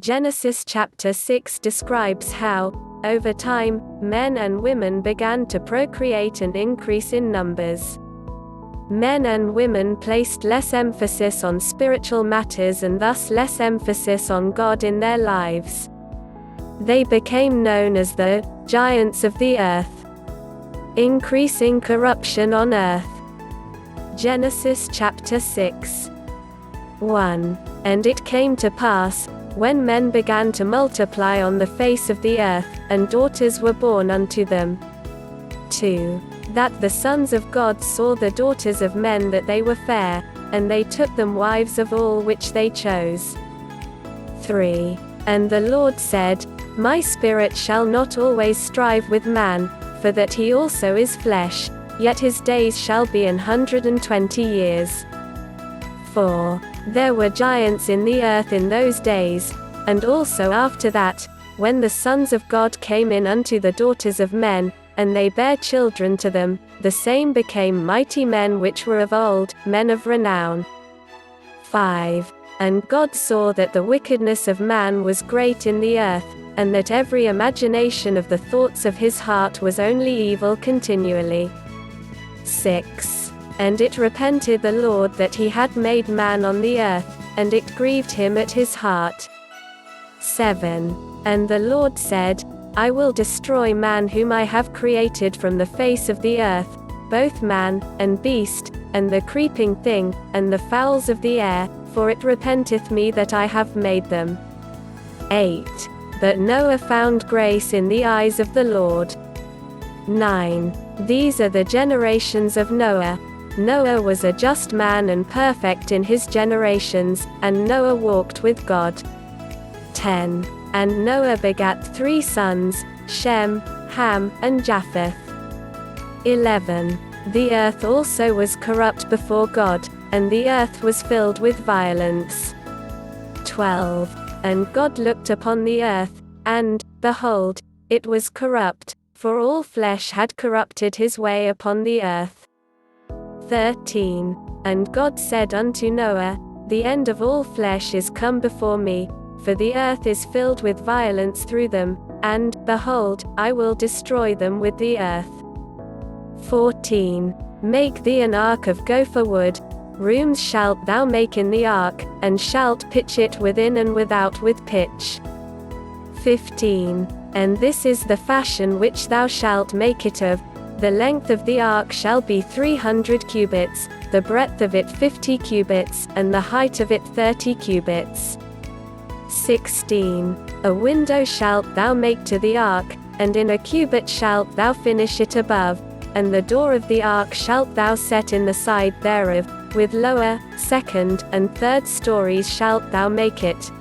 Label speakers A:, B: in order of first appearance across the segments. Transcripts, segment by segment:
A: Genesis chapter 6 describes how, over time, men and women began to procreate and increase in numbers. Men and women placed less emphasis on spiritual matters and thus less emphasis on God in their lives. They became known as the giants of the earth, increasing corruption on earth. Genesis chapter 6. 1. And it came to pass, when men began to multiply on the face of the earth, and daughters were born unto them. 2. That the sons of God saw the daughters of men that they were fair, and they took them wives of all which they chose. 3. And the Lord said, My spirit shall not always strive with man, for that he also is flesh, yet his days shall be 120 years. 4. There were giants in the earth in those days, and also after that, when the sons of God came in unto the daughters of men, and they bare children to them, the same became mighty men which were of old, men of renown. 5. And God saw that the wickedness of man was great in the earth, and that every imagination of the thoughts of his heart was only evil continually. 6. And it repented the Lord that he had made man on the earth, and it grieved him at his heart. 7. And the Lord said, I will destroy man whom I have created from the face of the earth, both man, and beast, and the creeping thing, and the fowls of the air, for it repenteth me that I have made them. 8. But Noah found grace in the eyes of the Lord. 9. These are the generations of Noah. Noah was a just man and perfect in his generations, and Noah walked with God. 10. And Noah begat 3 sons, Shem, Ham, and Japheth. 11. The earth also was corrupt before God, and the earth was filled with violence. 12. And God looked upon the earth, and, behold, it was corrupt, for all flesh had corrupted his way upon the earth. 13. And God said unto Noah, The end of all flesh is come before me, for the earth is filled with violence through them, and, behold, I will destroy them with the earth. 14. Make thee an ark of gopher wood, rooms shalt thou make in the ark, and shalt pitch it within and without with pitch. 15. And this is the fashion which thou shalt make it of. The length of the ark shall be 300 cubits, the breadth of it 50 cubits, and the height of it 30 cubits. 16. A window shalt thou make to the ark, and in a cubit shalt thou finish it above, and the door of the ark shalt thou set in the side thereof, with lower, second, and third stories shalt thou make it.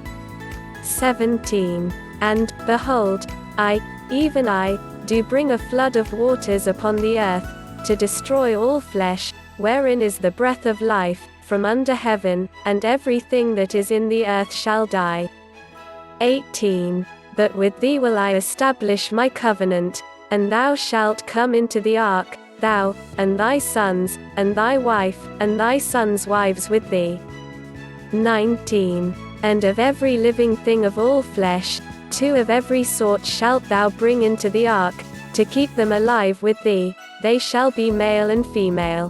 A: 17. And, behold, I, even I, do bring a flood of waters upon the earth, to destroy all flesh, wherein is the breath of life, from under heaven, and everything that is in the earth shall die. 18. But with thee will I establish my covenant, and thou shalt come into the ark, thou, and thy sons, and thy wife, and thy sons' wives with thee. 19. And of every living thing of all flesh, 2 of every sort shalt thou bring into the ark, to keep them alive with thee, they shall be male and female.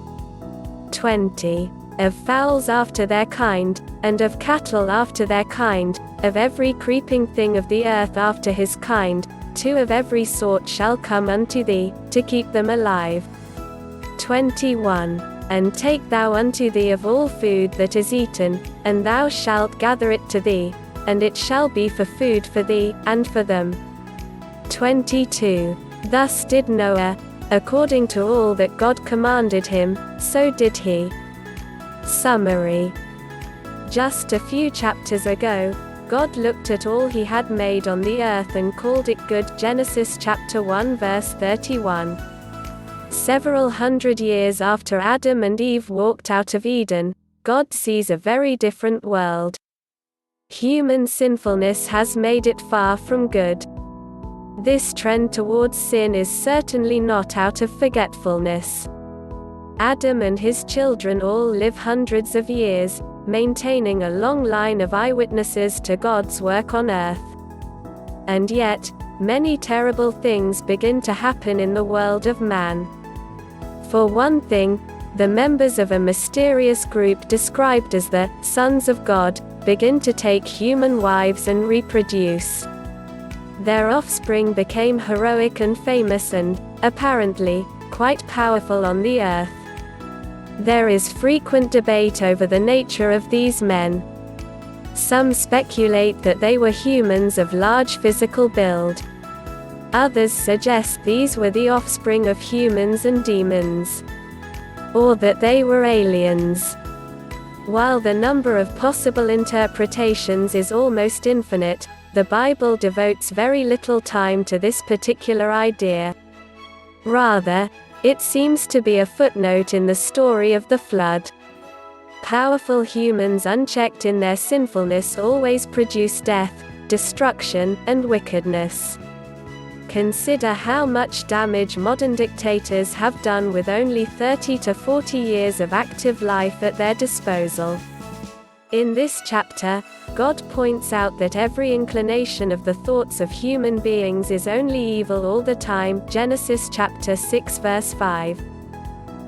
A: 20. Of fowls after their kind, and of cattle after their kind, of every creeping thing of the earth after his kind, 2 of every sort shall come unto thee, to keep them alive. 21. And take thou unto thee of all food that is eaten, and thou shalt gather it to thee, and it shall be for food for thee, and for them. 22. Thus did Noah, according to all that God commanded him, so did he. Summary. Just a few chapters ago, God looked at all he had made on the earth and called it good. Genesis chapter 1 verse 31. Several hundred years after Adam and Eve walked out of Eden, God sees a very different world. Human sinfulness has made it far from good. This trend towards sin is certainly not out of forgetfulness. Adam and his children all live hundreds of years, maintaining a long line of eyewitnesses to God's work on earth. And yet, many terrible things begin to happen in the world of man. For one thing, the members of a mysterious group described as the sons of God begin to take human wives and reproduce. Their offspring became heroic and famous and, apparently, quite powerful on the earth. There is frequent debate over the nature of these men. Some speculate that they were humans of large physical build. Others suggest these were the offspring of humans and demons, or that they were aliens. While the number of possible interpretations is almost infinite, the Bible devotes very little time to this particular idea. Rather, it seems to be a footnote in the story of the flood. Powerful humans unchecked in their sinfulness always produce death, destruction, and wickedness. Consider how much damage modern dictators have done with only 30 to 40 years of active life at their disposal. In this chapter, God points out that every inclination of the thoughts of human beings is only evil all the time. Genesis chapter 6 verse 5.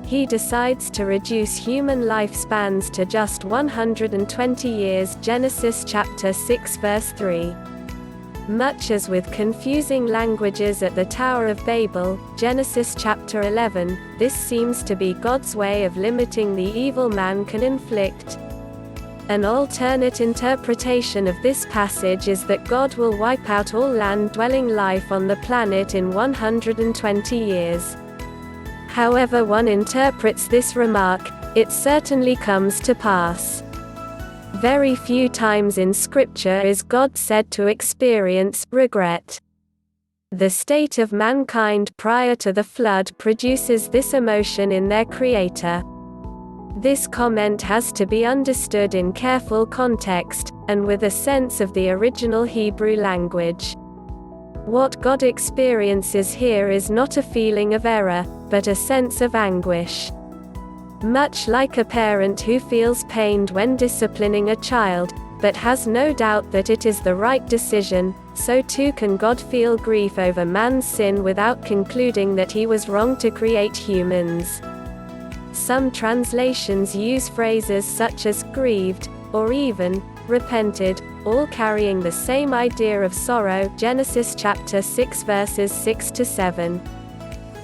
A: He decides to reduce human lifespans to just 120 years. Genesis chapter 6 verse 3. Much as with confusing languages at the Tower of Babel, Genesis chapter 11, this seems to be God's way of limiting the evil man can inflict. An alternate interpretation of this passage is that God will wipe out all land-dwelling life on the planet in 120 years. However one interprets this remark, it certainly comes to pass. Very few times in Scripture is God said to experience regret. The state of mankind prior to the flood produces this emotion in their Creator. This comment has to be understood in careful context, and with a sense of the original Hebrew language. What God experiences here is not a feeling of error, but a sense of anguish. Much like a parent who feels pained when disciplining a child, but has no doubt that it is the right decision, so too can God feel grief over man's sin without concluding that he was wrong to create humans. Some translations use phrases such as grieved, or even repented, all carrying the same idea of sorrow. Genesis chapter 6 verses 6 to 7.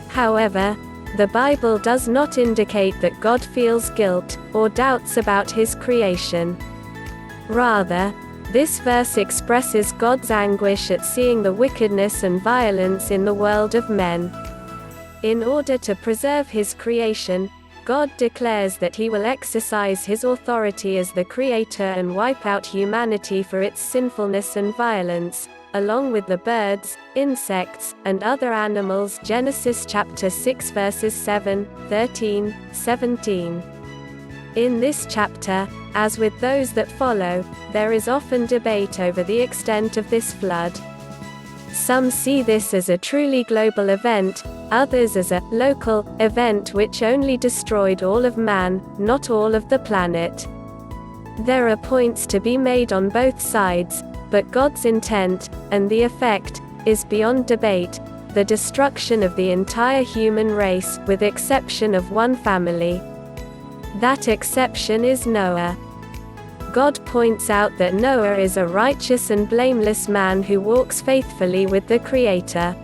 A: However, the Bible does not indicate that God feels guilt, or doubts about his creation. Rather, this verse expresses God's anguish at seeing the wickedness and violence in the world of men. In order to preserve his creation, God declares that he will exercise his authority as the Creator and wipe out humanity for its sinfulness and violence, along with the birds, insects, and other animals. Genesis chapter 6 verses 7, 13, 17. In this chapter, as with those that follow, there is often debate over the extent of this flood. Some see this as a truly global event, others as a local event which only destroyed all of man, not all of the planet. There are points to be made on both sides, but God's intent, and the effect, is beyond debate: the destruction of the entire human race, with exception of one family. That exception is Noah. God points out that Noah is a righteous and blameless man who walks faithfully with the Creator.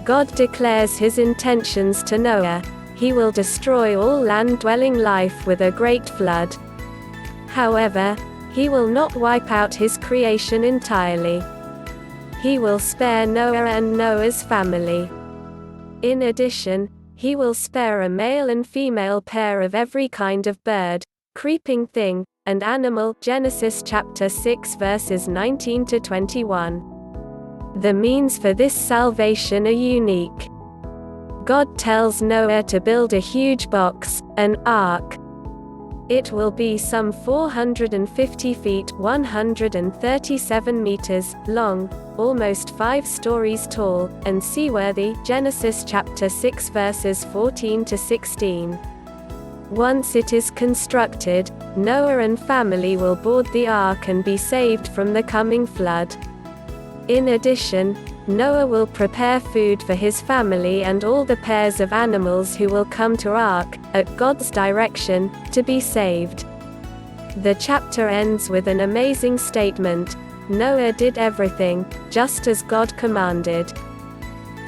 A: God declares his intentions to Noah: he will destroy all land-dwelling life with a great flood. However, he will not wipe out his creation entirely. He will spare Noah and Noah's family. In addition, he will spare a male and female pair of every kind of bird, creeping thing, and animal. Genesis chapter 6 verses 19 to 21. The means for this salvation are unique. God tells Noah to build a huge box, an ark. It will be some 450 feet (137 meters) long, almost 5 stories tall, and seaworthy. Genesis chapter 6 verses 14 to 16. Once it is constructed, Noah and family will board the ark and be saved from the coming flood. In addition, Noah will prepare food for his family and all the pairs of animals who will come to ark, at God's direction, to be saved. The chapter ends with an amazing statement: Noah did everything, just as God commanded.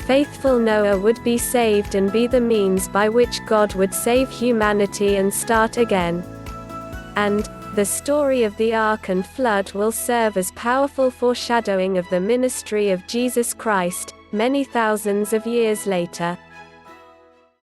A: Faithful Noah would be saved and be the means by which God would save humanity and start again. And, the story of the ark and flood will serve as powerful foreshadowing of the ministry of Jesus Christ, many thousands of years later.